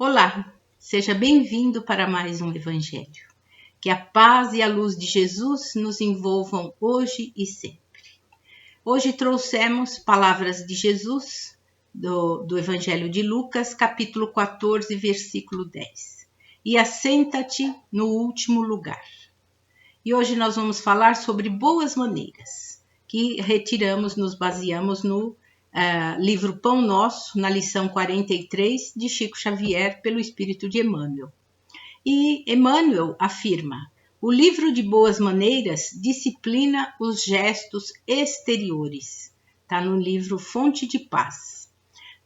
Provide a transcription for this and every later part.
Olá, seja bem-vindo para mais um Evangelho. Que a paz e a luz de Jesus nos envolvam hoje e sempre. Hoje trouxemos palavras de Jesus do Evangelho de Lucas, capítulo 14, versículo 10. E assenta-te no último lugar. E hoje nós vamos falar sobre boas maneiras, que nos baseamos no livro Pão Nosso, na lição 43 de Chico Xavier, pelo Espírito de Emmanuel. E Emmanuel afirma: o livro de boas maneiras disciplina os gestos exteriores. Está no livro Fonte de Paz.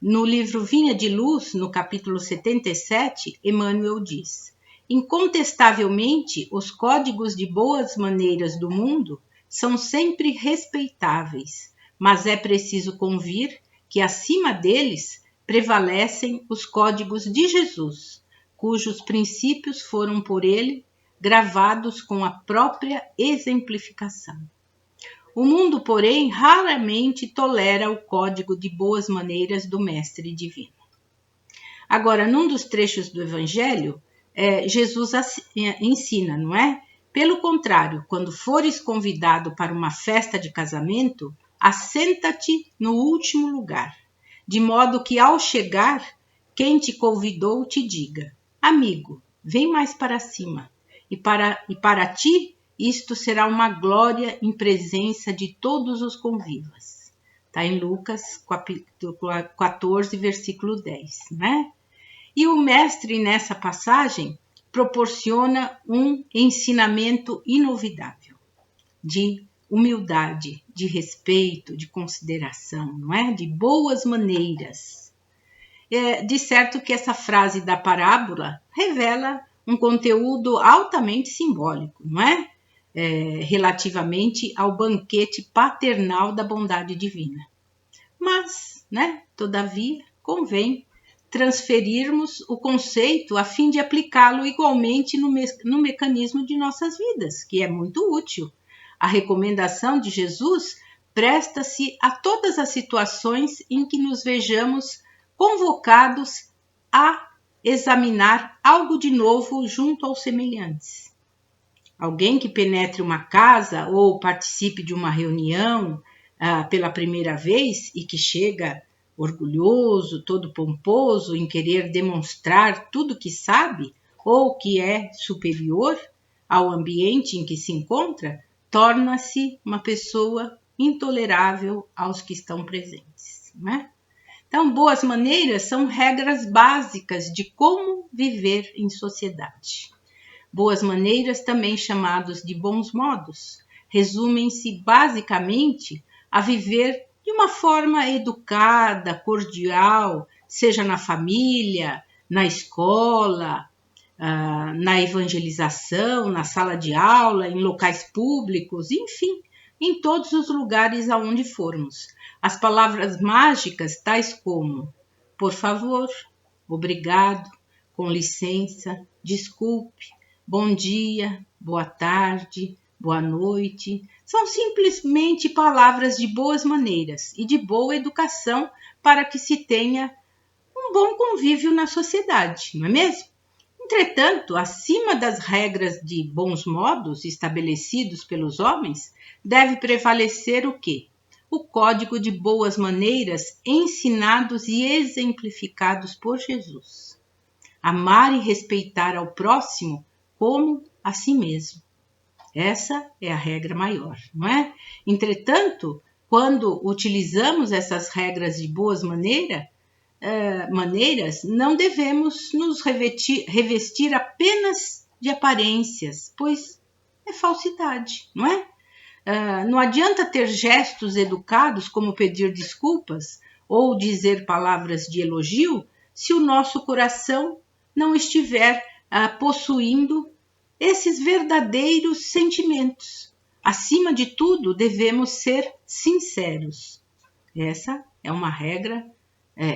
No livro Vinha de Luz, no capítulo 77, Emmanuel diz: incontestavelmente, os códigos de boas maneiras do mundo são sempre respeitáveis, mas é preciso convir que acima deles prevalecem os códigos de Jesus, cujos princípios foram por ele gravados com a própria exemplificação. O mundo, porém, raramente tolera o código de boas maneiras do Mestre Divino. Agora, num dos trechos do Evangelho, Jesus ensina, não é? Pelo contrário, quando fores convidado para uma festa de casamento, assenta-te no último lugar, de modo que ao chegar, quem te convidou te diga: amigo, vem mais para cima, e para ti isto será uma glória em presença de todos os convivas. Está em Lucas, capítulo 14, versículo 10, né? E o mestre, nessa passagem, proporciona um ensinamento inovidável de humildade, de respeito, de consideração, não é? De boas maneiras. De certo que essa frase da parábola revela um conteúdo altamente simbólico, não é? Relativamente ao banquete paternal da bondade divina. Mas, todavia, convém transferirmos o conceito a fim de aplicá-lo igualmente no mecanismo de nossas vidas, que é muito útil. A recomendação de Jesus presta-se a todas as situações em que nos vejamos convocados a examinar algo de novo junto aos semelhantes. Alguém que penetre uma casa ou participe de uma reunião pela primeira vez e que chega orgulhoso, todo pomposo, em querer demonstrar tudo que sabe ou que é superior ao ambiente em que se encontra, torna-se uma pessoa intolerável aos que estão presentes, não é? Então, boas maneiras são regras básicas de como viver em sociedade. Boas maneiras, também chamados de bons modos, resumem-se basicamente a viver de uma forma educada, cordial, seja na família, na escola, na evangelização, na sala de aula, em locais públicos, enfim, em todos os lugares aonde formos. As palavras mágicas tais como por favor, obrigado, com licença, desculpe, bom dia, boa tarde, boa noite, são simplesmente palavras de boas maneiras e de boa educação para que se tenha um bom convívio na sociedade, não é mesmo? Entretanto, acima das regras de bons modos estabelecidos pelos homens, deve prevalecer o quê? O código de boas maneiras ensinados e exemplificados por Jesus. Amar e respeitar ao próximo como a si mesmo. Essa é a regra maior, não é? Entretanto, quando utilizamos essas regras de boas maneiras, não devemos nos revestir apenas de aparências, pois é falsidade, não é? Não adianta ter gestos educados como pedir desculpas ou dizer palavras de elogio se o nosso coração não estiver possuindo esses verdadeiros sentimentos. Acima de tudo, devemos ser sinceros. Essa é uma regra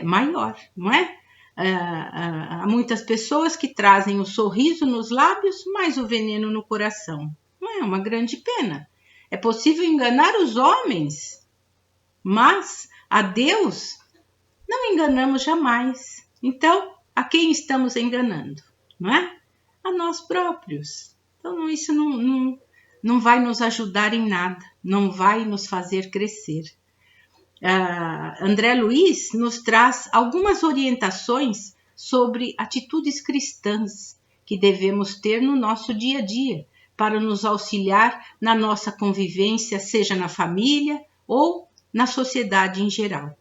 maior, não é? Há muitas pessoas que trazem o sorriso nos lábios, mas o veneno no coração. Não é uma grande pena. É possível enganar os homens, mas a Deus não enganamos jamais. Então, a quem estamos enganando, não é? A nós próprios. Então, isso não vai nos ajudar em nada, não vai nos fazer crescer. André Luiz nos traz algumas orientações sobre atitudes cristãs que devemos ter no nosso dia a dia para nos auxiliar na nossa convivência, seja na família ou na sociedade em geral.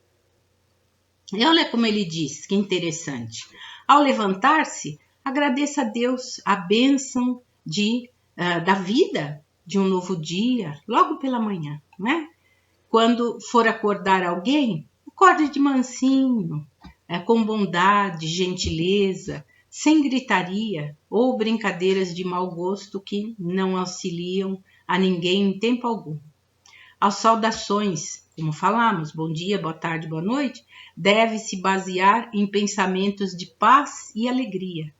E olha como ele diz, que interessante. Ao levantar-se, agradeça a Deus a bênção da vida, de um novo dia, logo pela manhã, né? Quando for acordar alguém, acorde de mansinho, com bondade, gentileza, sem gritaria ou brincadeiras de mau gosto que não auxiliam a ninguém em tempo algum. As saudações, como falamos, bom dia, boa tarde, boa noite, deve-se basear em pensamentos de paz e alegria.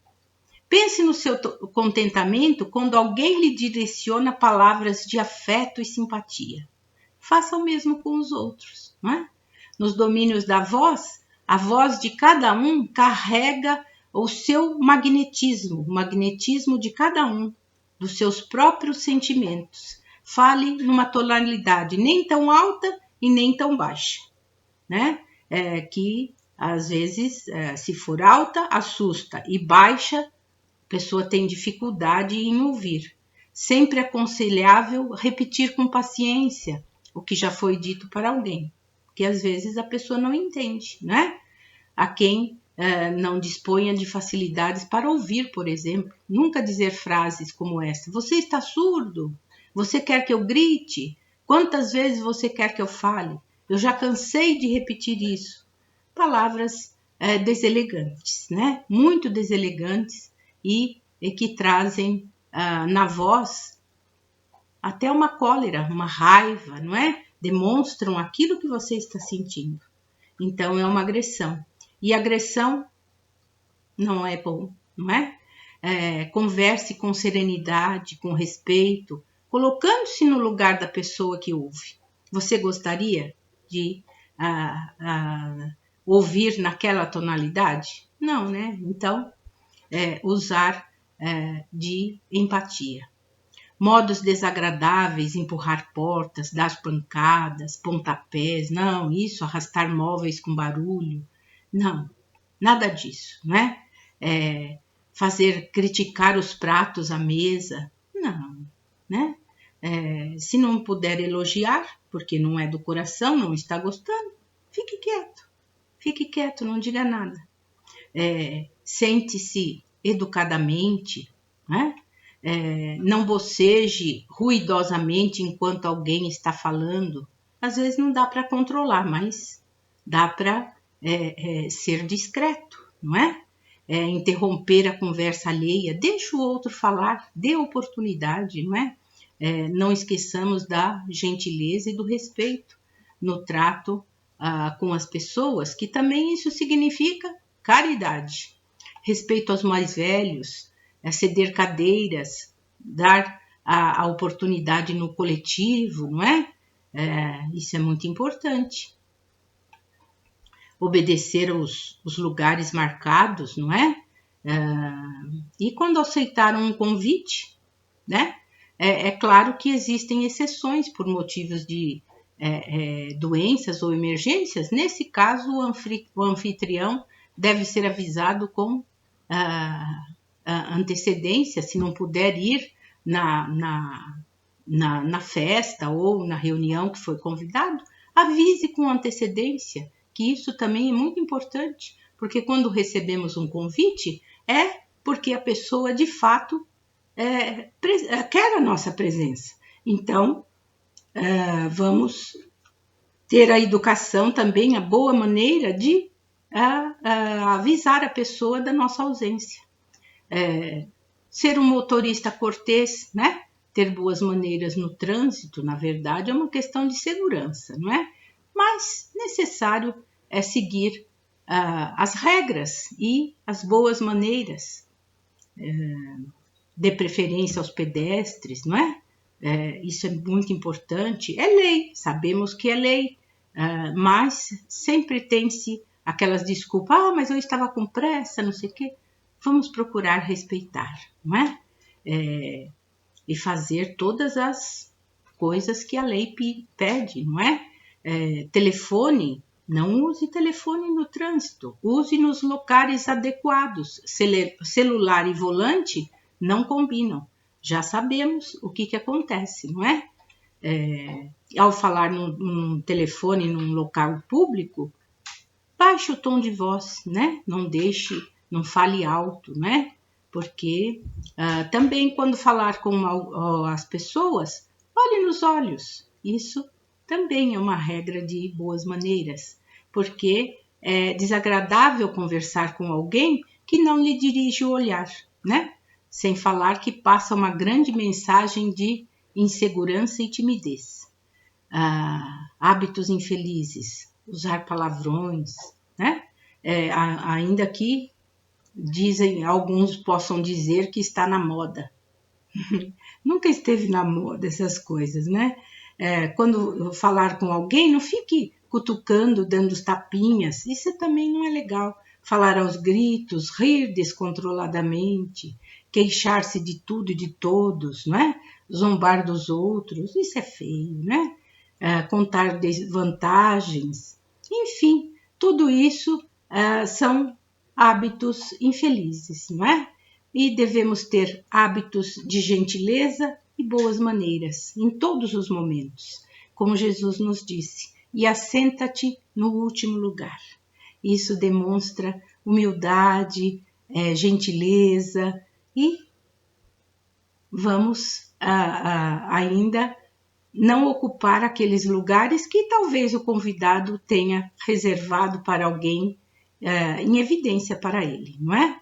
Pense no seu contentamento quando alguém lhe direciona palavras de afeto e simpatia. Faça o mesmo com os outros, não é? Nos domínios da voz, a voz de cada um carrega o seu magnetismo, o magnetismo de cada um, dos seus próprios sentimentos. Fale numa tonalidade nem tão alta e nem tão baixa, né? Que às vezes, se for alta, assusta, e baixa, a pessoa tem dificuldade em ouvir. Sempre é aconselhável repetir com paciência o que já foi dito para alguém, porque às vezes a pessoa não entende, né? Há quem não disponha de facilidades para ouvir, por exemplo. Nunca dizer frases como essa: você está surdo? Você quer que eu grite? Quantas vezes você quer que eu fale? Eu já cansei de repetir isso. Palavras deselegantes, né? Muito deselegantes e que trazem na voz até uma cólera, uma raiva, não é? Demonstram aquilo que você está sentindo. Então, é uma agressão. E agressão não é bom, não é? Converse com serenidade, com respeito, colocando-se no lugar da pessoa que ouve. Você gostaria de ouvir naquela tonalidade? Não, né? Então, usar de empatia. Modos desagradáveis, empurrar portas, dar pancadas, pontapés, não, isso, arrastar móveis com barulho, não, nada disso, não é? Criticar os pratos à mesa, não, né? Se não puder elogiar, porque não é do coração, não está gostando, fique quieto, não diga nada. Sente-se educadamente, né? Não boceje ruidosamente enquanto alguém está falando. Às vezes não dá para controlar, mas dá para ser discreto, não é? Interromper a conversa alheia, deixa o outro falar, dê oportunidade, não é? Não esqueçamos da gentileza e do respeito no trato com as pessoas, que também isso significa caridade. Respeito aos mais velhos, ceder cadeiras, dar a oportunidade no coletivo, não é? Isso é muito importante. Obedecer os lugares marcados, não é? E quando aceitaram um convite, né? É claro que existem exceções por motivos de doenças ou emergências. Nesse caso, o anfitrião deve ser avisado com antecedência, se não puder ir na festa ou na reunião que foi convidado, avise com antecedência, que isso também é muito importante, porque quando recebemos um convite, é porque a pessoa de fato quer a nossa presença. Então, vamos ter a educação também, a boa maneira de avisar a pessoa da nossa ausência. Ser um motorista cortês, né? Ter boas maneiras no trânsito, na verdade, é uma questão de segurança, não é? Mas necessário é seguir as regras e as boas maneiras. Dê preferência aos pedestres, não é? Isso é muito importante. É lei, sabemos que é lei, mas sempre tem-se aquelas desculpas, mas eu estava com pressa, não sei o quê. Vamos procurar respeitar, não é? E fazer todas as coisas que a lei pede, não é? Telefone, não use telefone no trânsito, use nos locais adequados. Celular e volante não combinam. Já sabemos o que acontece, não é? Ao falar num telefone, num local público, baixe o tom de voz, né? Não fale alto, né? Porque também quando falar com as pessoas, olhe nos olhos. Isso também é uma regra de boas maneiras, porque é desagradável conversar com alguém que não lhe dirige o olhar, né? Sem falar que passa uma grande mensagem de insegurança e timidez. Hábitos infelizes, usar palavrões, né? Ainda que alguns possam dizer que está na moda. Nunca esteve na moda essas coisas, né? Quando falar com alguém, não fique cutucando, dando os tapinhas. Isso também não é legal. Falar aos gritos, rir descontroladamente, queixar-se de tudo e de todos, não é? Zombar dos outros, isso é feio, né? Contar desvantagens, enfim, tudo isso são hábitos infelizes, não é? E devemos ter hábitos de gentileza e boas maneiras em todos os momentos, como Jesus nos disse, e assenta-te no último lugar. Isso demonstra humildade, gentileza e vamos ainda não ocupar aqueles lugares que talvez o convidado tenha reservado para alguém em evidência para ele, não é?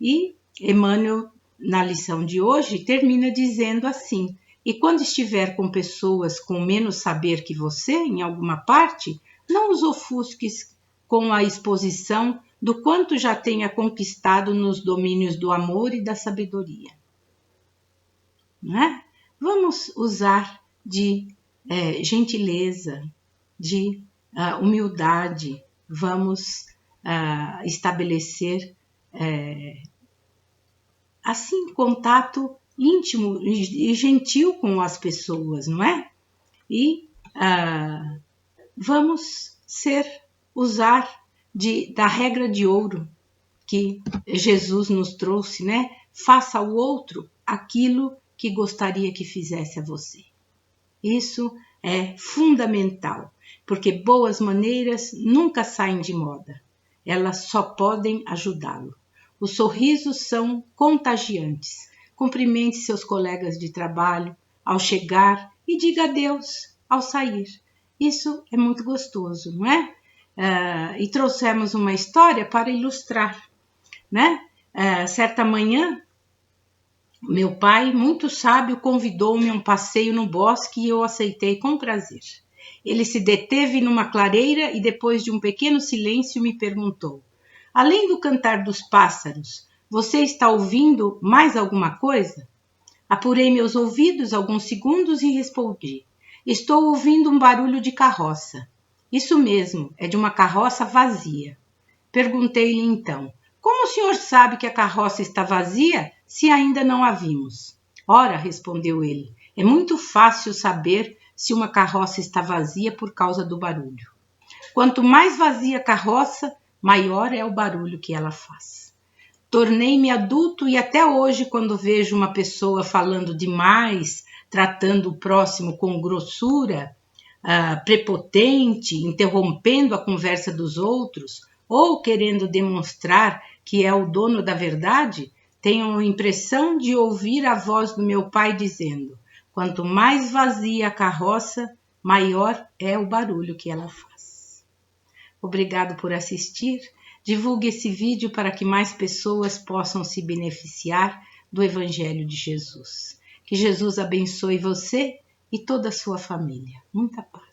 E Emmanuel, na lição de hoje, termina dizendo assim: e quando estiver com pessoas com menos saber que você, em alguma parte, não os ofusques com a exposição do quanto já tenha conquistado nos domínios do amor e da sabedoria. Não é? Vamos usar de gentileza, de humildade, vamos estabelecer assim contato íntimo e gentil com as pessoas, não é? E vamos usar da regra de ouro que Jesus nos trouxe, né? Faça ao outro aquilo que gostaria que fizesse a você. Isso é fundamental, porque boas maneiras nunca saem de moda. Elas só podem ajudá-lo. Os sorrisos são contagiantes. Cumprimente seus colegas de trabalho ao chegar e diga adeus ao sair. Isso é muito gostoso, não é? E trouxemos uma história para ilustrar, né? Certa manhã, meu pai, muito sábio, convidou-me a um passeio no bosque e eu aceitei com prazer. Ele se deteve numa clareira e depois de um pequeno silêncio me perguntou: além do cantar dos pássaros, você está ouvindo mais alguma coisa? Apurei meus ouvidos alguns segundos e respondi: estou ouvindo um barulho de carroça. Isso mesmo, é de uma carroça vazia. Perguntei-lhe então: como o senhor sabe que a carroça está vazia se ainda não a vimos? Ora, respondeu ele, é muito fácil saber se uma carroça está vazia por causa do barulho. Quanto mais vazia a carroça, maior é o barulho que ela faz. Tornei-me adulto e até hoje, quando vejo uma pessoa falando demais, tratando o próximo com grossura, prepotente, interrompendo a conversa dos outros, ou querendo demonstrar que é o dono da verdade, tenho a impressão de ouvir a voz do meu pai dizendo: quanto mais vazia a carroça, maior é o barulho que ela faz. Obrigado por assistir. Divulgue esse vídeo para que mais pessoas possam se beneficiar do Evangelho de Jesus. Que Jesus abençoe você e toda a sua família. Muita paz.